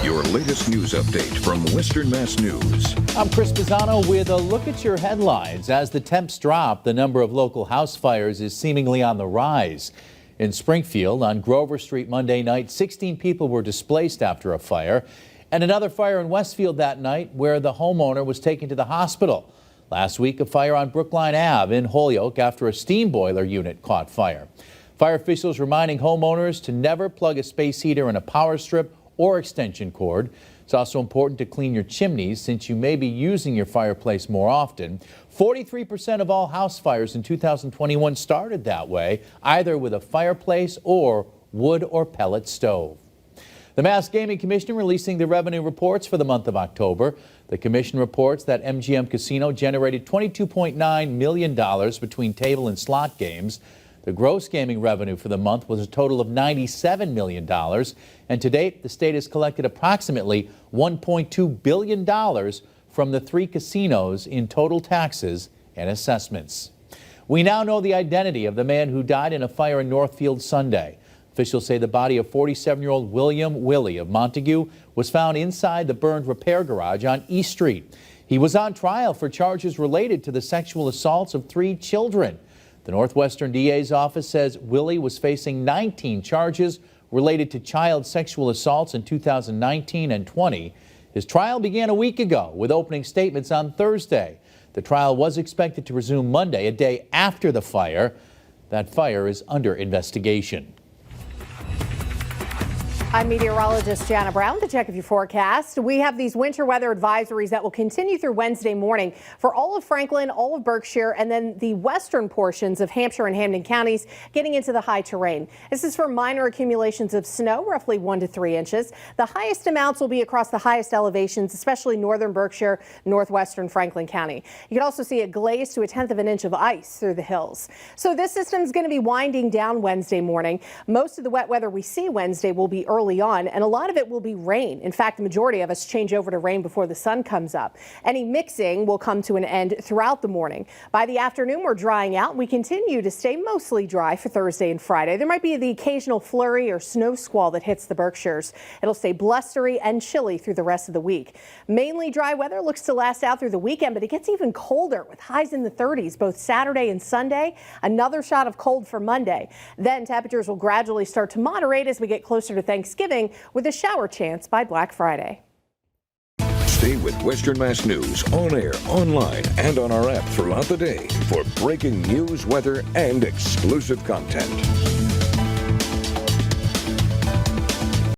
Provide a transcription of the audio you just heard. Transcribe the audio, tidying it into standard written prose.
Your latest news update from Western Mass News. I'm Chris Pisano with a look at your headlines. As the temps drop, the number of local house fires is seemingly on the rise. In Springfield on Grover Street Monday night, 16 people were displaced after a fire, and another fire in Westfield that night where the homeowner was taken to the hospital. Last week, a fire on Brookline Ave in Holyoke after a steam boiler unit caught fire. Fire officials reminding homeowners to never plug a space heater in a power strip or extension cord. It's also important to clean your chimneys since you may be using your fireplace more often. 43% of all house fires in 2021 started that way, either with a fireplace or wood or pellet stove. The Mass Gaming Commission releasing the revenue reports for the month of October. The commission reports that MGM Casino generated $22.9 million between table and slot games. The gross gaming revenue for the month was a total of $97 million. And to date, the state has collected approximately $1.2 billion from the 3 casinos in total taxes and assessments. We now know the identity of the man who died in a fire in Northfield Sunday. Officials say the body of 47-year-old William Willie of Montague was found inside the burned repair garage on East Street. He was on trial for charges related to the sexual assaults of 3 children. The Northwestern DA's office says Willie was facing 19 charges related to child sexual assaults in 2019 and 20. His trial began a week ago with opening statements on Thursday. The trial was expected to resume Monday, a day after the fire. That fire is under investigation. I'm meteorologist Jana Brown. To check of your forecast, we have these winter weather advisories that will continue through Wednesday morning for all of Franklin, all of Berkshire, and then the western portions of Hampshire and Hampden counties getting into the high terrain. This is for minor accumulations of snow, roughly 1 to 3 inches. The highest amounts will be across the highest elevations, especially northern Berkshire, northwestern Franklin County. You can also see a glaze to 1/10 of an inch of ice through the hills. So this system is going to be winding down Wednesday morning. Most of the wet weather we see Wednesday will be early on, and a lot of it will be rain. In fact, the majority of us change over to rain before the sun comes up. Any mixing will come to an end throughout the morning. By the afternoon, we're drying out. We continue to stay mostly dry for Thursday and Friday. There might be the occasional flurry or snow squall that hits the Berkshires. It'll stay blustery and chilly through the rest of the week. Mainly dry weather looks to last out through the weekend, but it gets even colder with highs in the 30s both Saturday and Sunday. Another shot of cold for Monday. Then temperatures will gradually start to moderate as we get closer to Thanksgiving, with a shower chance by Black Friday. Stay with Western Mass News on air, online, and on our app throughout the day for breaking news, weather, and exclusive content.